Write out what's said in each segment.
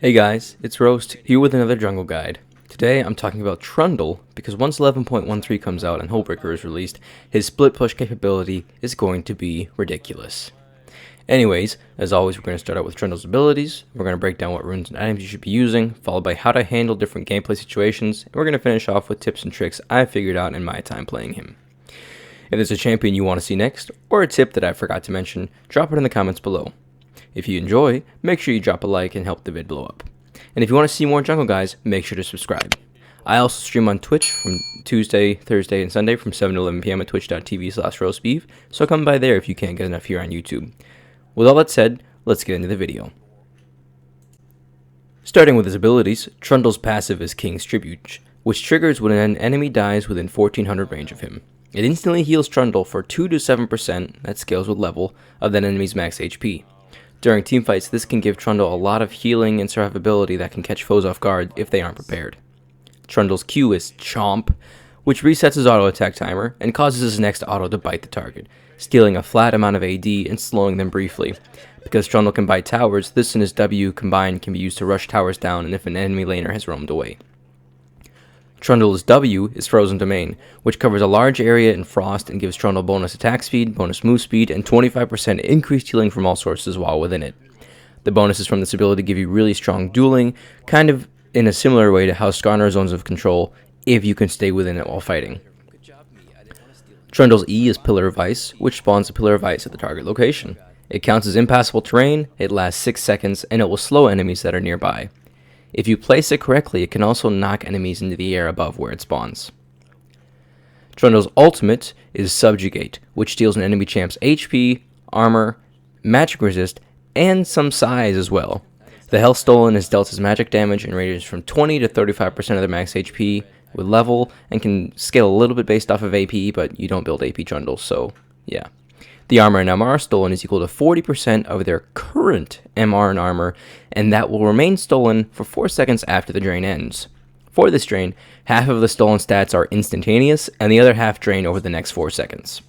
Hey guys, it's Roast, here with another jungle guide. Today I'm talking about Trundle, because once 11.13 comes out and Hullbreaker is released, his split push capability is going to be ridiculous. Anyways, as always, we're going to start out with Trundle's abilities, we're going to break down what runes and items you should be using, followed by how to handle different gameplay situations, and we're going to finish off with tips and tricks I've figured out in my time playing him. If there's a champion you want to see next, or a tip that I forgot to mention, drop it in the comments below. If you enjoy, make sure you drop a like and help the vid blow up. And if you want to see more jungle guys, make sure to subscribe. I also stream on Twitch from Tuesday, Thursday, and Sunday from 7 to 11 p.m. at twitch.tv/roastbeef, so come by there if you can't get enough here on YouTube. With all that said, let's get into the video. Starting with his abilities, Trundle's passive is King's Tribute, which triggers when an enemy dies within 1400 range of him. It instantly heals Trundle for 2 to 7%, that scales with level, of that enemy's max HP. During teamfights, this can give Trundle a lot of healing and survivability that can catch foes off guard if they aren't prepared. Trundle's Q is Chomp, which resets his auto attack timer and causes his next auto to bite the target, stealing a flat amount of AD and slowing them briefly. Because Trundle can bite towers, this and his W combined can be used to rush towers down and if an enemy laner has roamed away. Trundle's W is Frozen Domain, which covers a large area in Frost and gives Trundle bonus attack speed, bonus move speed, and 25% increased healing from all sources while within it. The bonuses from this ability give you really strong dueling, kind of in a similar way to how Skarner zones of control, if you can stay within it while fighting. Trundle's E is Pillar of Ice, which spawns a Pillar of Ice at the target location. It counts as impassable terrain, it lasts 6 seconds, and it will slow enemies that are nearby. If you place it correctly, it can also knock enemies into the air above where it spawns. Trundle's ultimate is Subjugate, which steals an enemy champ's HP, armor, magic resist, and some size as well. The health stolen is dealt as magic damage and ranges from 20 to 35% of their max HP with level, and can scale a little bit based off of AP, but you don't build AP Trundle, so yeah. The armor and MR stolen is equal to 40% of their current MR and armor, and that will remain stolen for 4 seconds after the drain ends. For this drain, half of the stolen stats are instantaneous, and the other half drain over the next 4 seconds.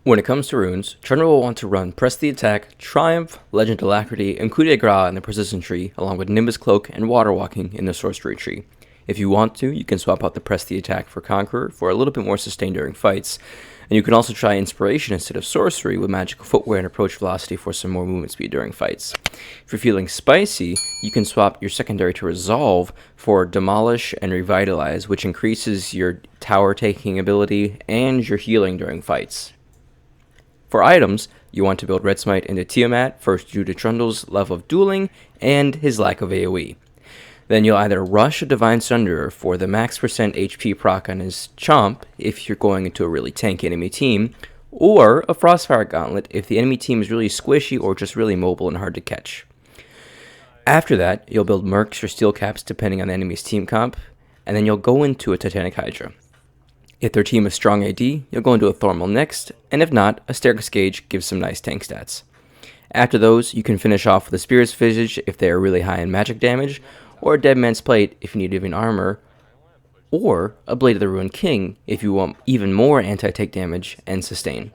When it comes to runes, Trundle will want to run Press the Attack, Triumph, Legend Alacrity, and Coup de Grace in the Precision tree, along with Nimbus Cloak and Water Walking in the Sorcery tree. If you want to, you can swap out the Press the Attack for Conqueror for a little bit more sustain during fights, and you can also try Inspiration instead of Sorcery with Magical Footwear and Approach Velocity for some more movement speed during fights. If you're feeling spicy, you can swap your secondary to Resolve for Demolish and Revitalize, which increases your tower taking ability and your healing during fights. For items, you want to build Red Smite into Tiamat, first due to Trundle's level of dueling and his lack of AoE. Then you'll either rush a Divine Sunderer for the max percent HP proc on his Chomp if you're going into a really tanky enemy team, or a Frostfire Gauntlet if the enemy team is really squishy or just really mobile and hard to catch. After that, you'll build Mercs or Steel Caps depending on the enemy's team comp, and then you'll go into a Titanic Hydra. If their team is strong AD, you'll go into a Thornmail next, and if not, a Staircase Gauge gives some nice tank stats. After those, you can finish off with a Spirit's Visage if they are really high in magic damage, or a Dead Man's Plate if you need even armor, or a Blade of the Ruined King if you want even more anti-take damage and sustain.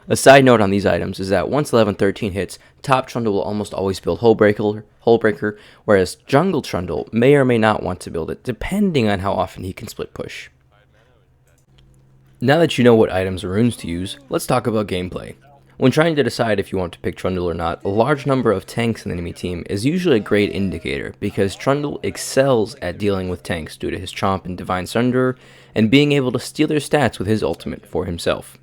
A side note on these items is that once 11-13 hits, top Trundle will almost always build Hullbreaker, whereas jungle Trundle may or may not want to build it, depending on how often he can split push. Now that you know what items or runes to use, let's talk about gameplay. When trying to decide if you want to pick Trundle or not, a large number of tanks in the enemy team is usually a great indicator, because Trundle excels at dealing with tanks due to his Chomp and Divine Sunderer, and being able to steal their stats with his ultimate for himself.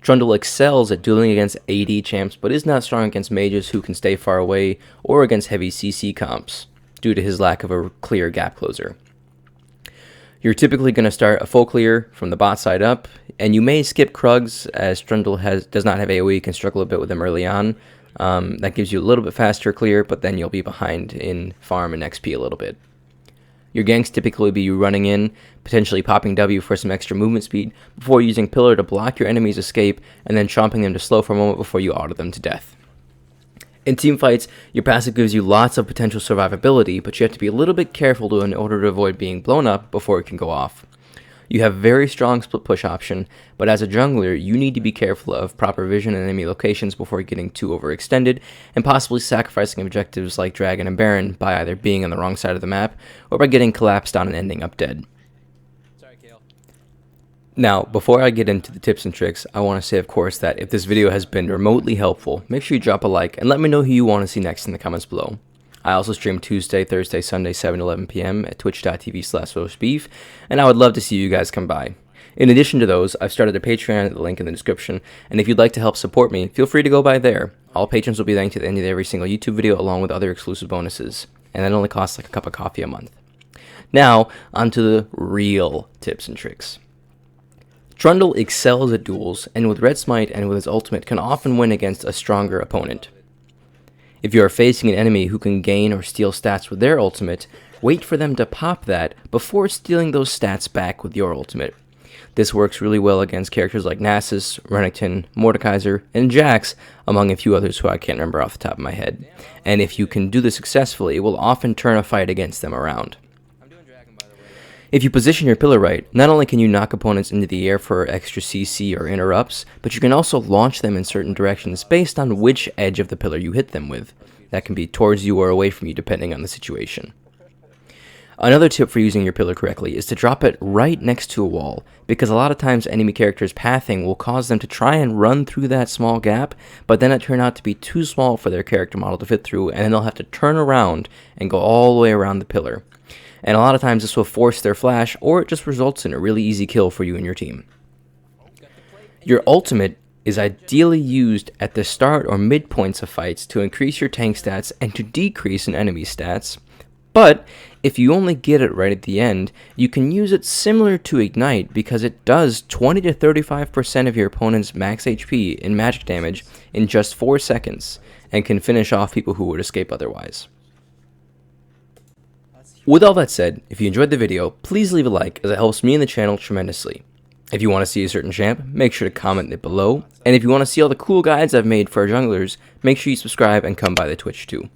Trundle excels at dueling against AD champs, but is not strong against mages who can stay far away, or against heavy CC comps, due to his lack of a clear gap closer. You're typically going to start a full clear from the bot side up, and you may skip Krugs, as Trundle does not have AoE, can struggle a bit with them early on. That gives you a little bit faster clear, but then you'll be behind in farm and XP a little bit. Your ganks typically be running in, potentially popping W for some extra movement speed, before using Pillar to block your enemy's escape, and then chomping them to slow for a moment before you auto them to death. In teamfights, your passive gives you lots of potential survivability, but you have to be a little bit careful in order to avoid being blown up before it can go off. You have very strong split push option, but as a jungler, you need to be careful of proper vision and enemy locations before getting too overextended, and possibly sacrificing objectives like Dragon and Baron by either being on the wrong side of the map, or by getting collapsed on and ending up dead. Now, before I get into the tips and tricks, I want to say, of course, that if this video has been remotely helpful, make sure you drop a like and let me know who you want to see next in the comments below. I also stream Tuesday, Thursday, Sunday, 7 to 11 p.m. at twitch.tv/roastbeef, and I would love to see you guys come by. In addition to those, I've started a Patreon at the link in the description, and if you'd like to help support me, feel free to go by there. All patrons will be thanked at the end of every single YouTube video, along with other exclusive bonuses, and that only costs like a cup of coffee a month. Now, onto the real tips and tricks. Trundle excels at duels, and with Red Smite and with his ultimate can often win against a stronger opponent. If you are facing an enemy who can gain or steal stats with their ultimate, wait for them to pop that before stealing those stats back with your ultimate. This works really well against characters like Nasus, Renekton, Mordekaiser, and Jax, among a few others who I can't remember off the top of my head. And if you can do this successfully, it will often turn a fight against them around. If you position your pillar right, not only can you knock opponents into the air for extra CC or interrupts, but you can also launch them in certain directions based on which edge of the pillar you hit them with. That can be towards you or away from you depending on the situation. Another tip for using your pillar correctly is to drop it right next to a wall, because a lot of times enemy characters' pathing will cause them to try and run through that small gap, but then it turn out to be too small for their character model to fit through, and then they'll have to turn around and go all the way around the pillar. And a lot of times this will force their flash, or it just results in a really easy kill for you and your team. Your ultimate is ideally used at the start or mid points of fights to increase your tank stats and to decrease an enemy's stats. But if you only get it right at the end, you can use it similar to Ignite because it does 20 to 35% of your opponent's max HP in magic damage in just 4 seconds, and can finish off people who would escape otherwise. With all that said, if you enjoyed the video, please leave a like as it helps me and the channel tremendously. If you want to see a certain champ, make sure to comment it below, and if you want to see all the cool guides I've made for our junglers, make sure you subscribe and come by the Twitch too.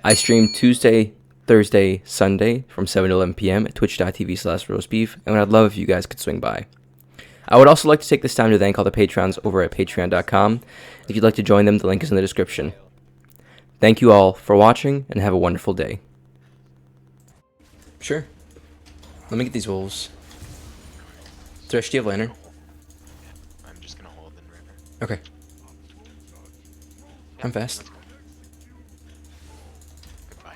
I stream Tuesday, Thursday, Sunday from 7 to 11 p.m. at twitch.tv/roastbeef, and I'd love if you guys could swing by. I would also like to take this time to thank all the patrons over at patreon.com. If you'd like to join them, the link is in the description. Thank you all for watching, and have a wonderful day. Sure. Let me get these wolves. Thresh, do you have lantern? I'm just gonna hold in river. Okay. I'm fast. Goodbye.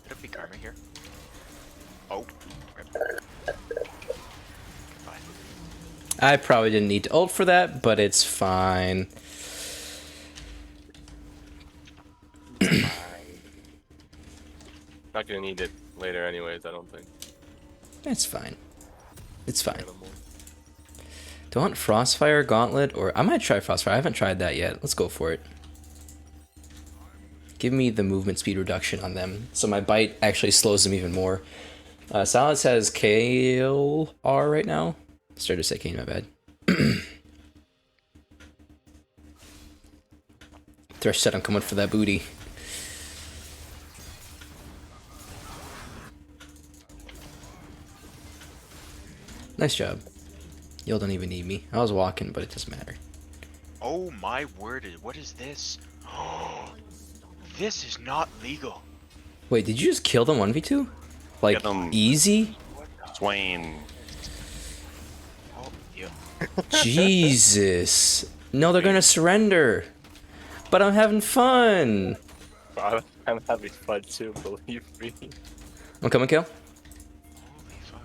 Could it be karma here? Oh, rip. Goodbye. I probably didn't need to ult for that, but it's fine. Not gonna need it later anyways, I don't think. It's fine. It's fine. Do I want Frostfire, Gauntlet, or I might try Frostfire. I haven't tried that yet. Let's go for it. Give me the movement speed reduction on them, so my bite actually slows them even more. Silence has KR right now. Started to say Kane, my bad. Thresh said I'm coming for that booty. Nice job. Y'all don't even need me. I was walking, but it doesn't matter. Oh my word, what is this? This is not legal. Wait, did you just kill them 1v2? Like, Get them. easy? Swain. Oh, yeah. Jesus. No, they're gonna surrender. But I'm having fun. I'm having fun too, believe me. I'm coming, kill. Holy fuck.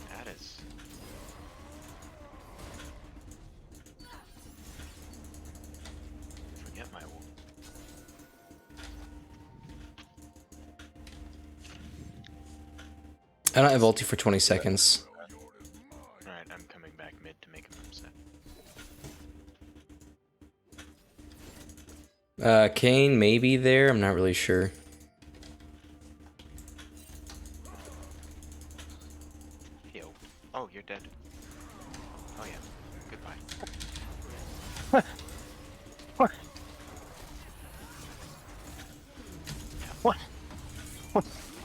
That is... Forget my wolf. I don't have ulti for 20 seconds. Alright, I'm coming back mid to make him upset. Kane may be there. I'm not really sure. Yo. Oh, you're dead. Oh yeah. Goodbye.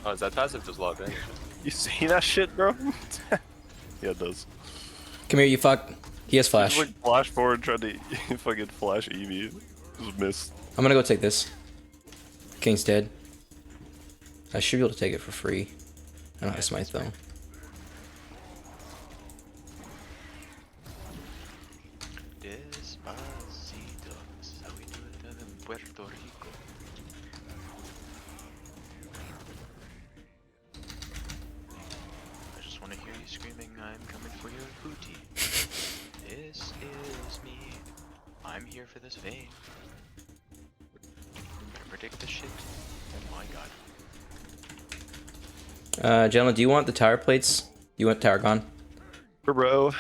Oh, is that passive just logged in? You see that shit, bro? Yeah, it does. Come here, you fuck. He has flash. Just like flash forward, trying to fucking flash Eevee. Just missed. I'm gonna go take this. King's dead. I should be able to take it for free. I don't have smite though. Despacito, this is how we do it in Puerto Rico. I just want to hear you screaming, I'm coming for your booty. This is me. I'm here for this fame. I predict the shit. Oh my god. Gentlemen, do you want the tower plates? You want tower gone? Bro.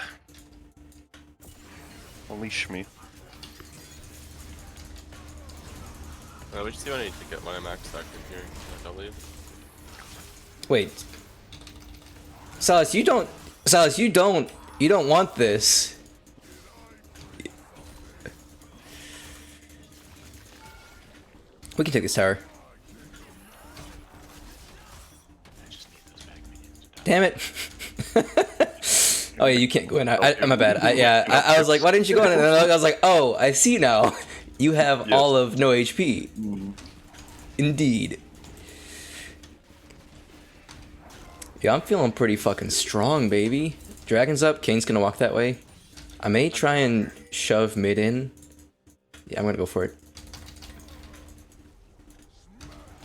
Unleash me. We just see what I need to get my max stack in here. W. Wait. Salas, you don't want this. We can take this tower. I just need those back minions to die. Damn it. Oh yeah, you can't go in. My bad. I was like, why didn't you go in? And I was like, oh, I see now. You have all of no HP. Indeed. Yeah, I'm feeling pretty fucking strong, baby. Dragon's up. Kane's gonna walk that way. I may try and shove mid in. Yeah, I'm gonna go for it.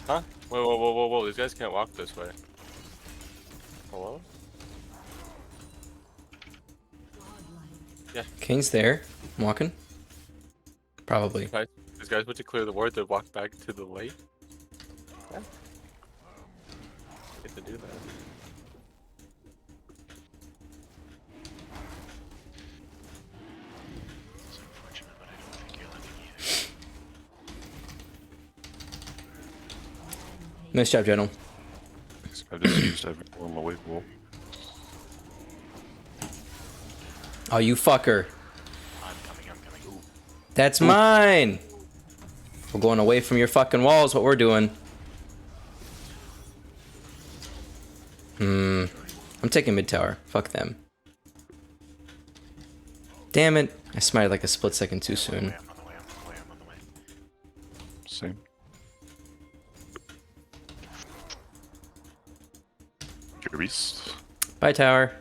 Huh? Whoa. These guys can't walk this way. Hello? Kane's there. I'm walking. Probably. These guys went to clear the ward to walk back to the lake? Yeah. Get to do that. It's unfortunate, but I don't think you're living either. Nice job, General. I've just used every on the wave wall. Oh, you fucker. I'm coming. Ooh. That's mine. We're going away from your fucking walls. What we're doing. I'm taking mid tower. Fuck them. Damn it. I smited like a split second too soon. I'm on the way. Same. Beast. Bye, tower.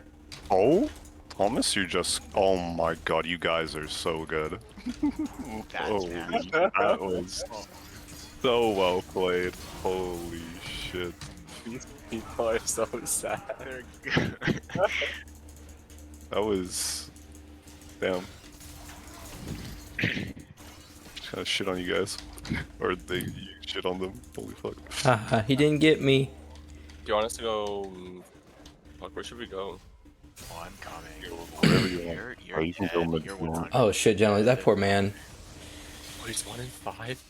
Oh? Thomas, you just... Oh my god, you guys are so good. That's nasty. That was so well played. Holy shit. These people are so sad. That was... Damn. Kinda shit on you guys. Or you shit on them. Holy fuck. Haha, he didn't get me. Do you want us to go... Fuck, where should we go? Oh, I'm coming. Wherever you want. You're you can dead. go mid. You're 100. Oh shit, generally that poor man. Oh, he's 1 in 5?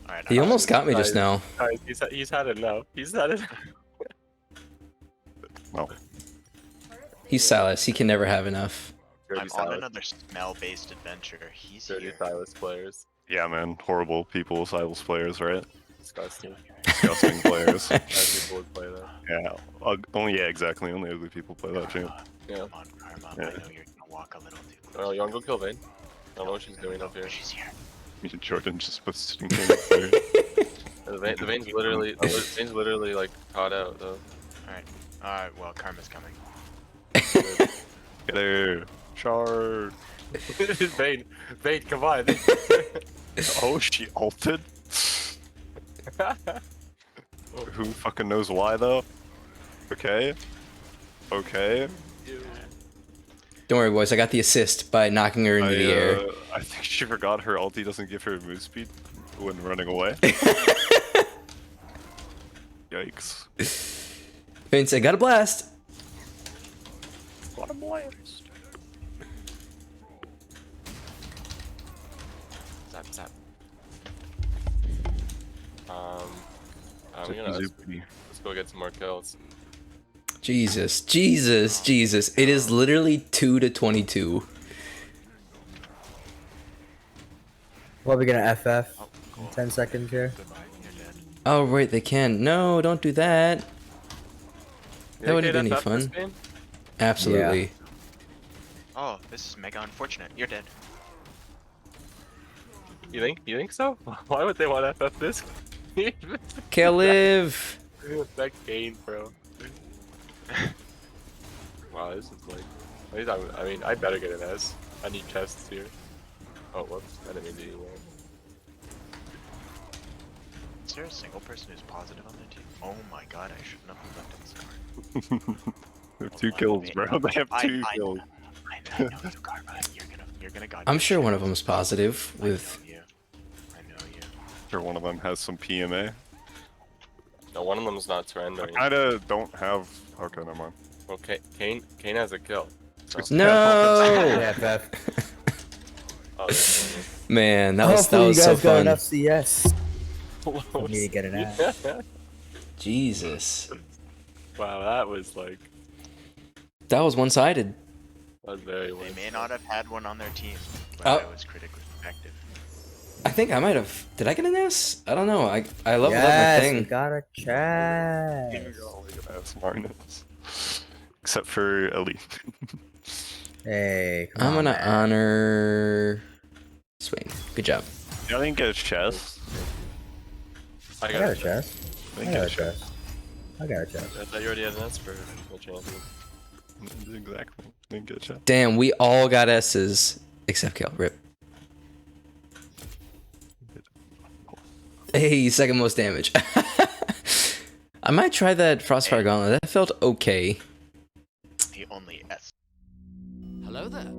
Alright, He almost got me just now. Guys, he's had enough. He's had it. No. He's Silas. He can never have enough. I'm on another smell-based adventure. He's Dirty here. Silas players. Yeah, man. Horrible people, Silas players, right? Disgusting. Disgusting players. Bad people would play that. Yeah. Yeah, exactly. Only ugly people play that game. Yeah. Come on, Karma. Yeah. I know you're gonna walk a little too close. Oh, you wanna go kill Vayne? I don't know what she's doing up here. She's here. Jordan just puts sitting here up there. The Vayne's literally like caught out though. Alright, well, Karma's coming. Get her. Shard. Vayne, come on. Oh, she ulted? Who fucking knows why though? Okay. Okay. Don't worry, boys. I got the assist by knocking her into the air. I think she forgot her ulti doesn't give her move speed when running away. Yikes. Vayne said, "Got a blast." Got a blast. Zap. Let's go get some more kills. Jesus. It is literally 2-22. What are we gonna FF? Oh, cool. 10 seconds here. Goodbye, you're dead. Oh, right, they can. No, don't do that. That wouldn't be any FF this fun. game? Absolutely. Oh, this is mega unfortunate. You're dead. You think so? Why would they want FF this game? Kale live! That game, bro. Wow, this is like. At least I mean, I better get an S. I need chests here. Oh, whoops. I didn't mean to do that. Is there a single person who's positive on their team? Oh my god, I shouldn't have left in this card. They have 2 kills, bro. They have 2 kills. I know you, Karma. You're gonna god. I'm sure one of them's positive with... I know you. Sure, one of them has some PMA. No, one of them is not I surrendering. kinda don't have. Okay, never mind. Okay, Kane has a kill. So. No! FF. Oh, this Man, that was Hopefully you so guys got fun. enough CS. one For me to get an ass. Yeah. Jesus. Wow, that was like. That was one-sided. That was very They weird. may not have had one on their team, but Oh. I was critically effective. I think I might have... Did I get an S? I don't know. I leveled up my Yes, we thing. got a chest. Look at that smartness. Except for Elite. Hey, come I'm on, gonna man. honor... Swain. Good job. I didn't get a chest. I I got a chest. I I didn't got a get a chest. chest. I got a chest. I thought you already had an S for the champion. Exactly. Didn't get a chest. Damn, we all got S's. Except Kale. Rip. Hey, second most damage. I might try that Frostfire Gauntlet. That felt okay. The only S. Hello there.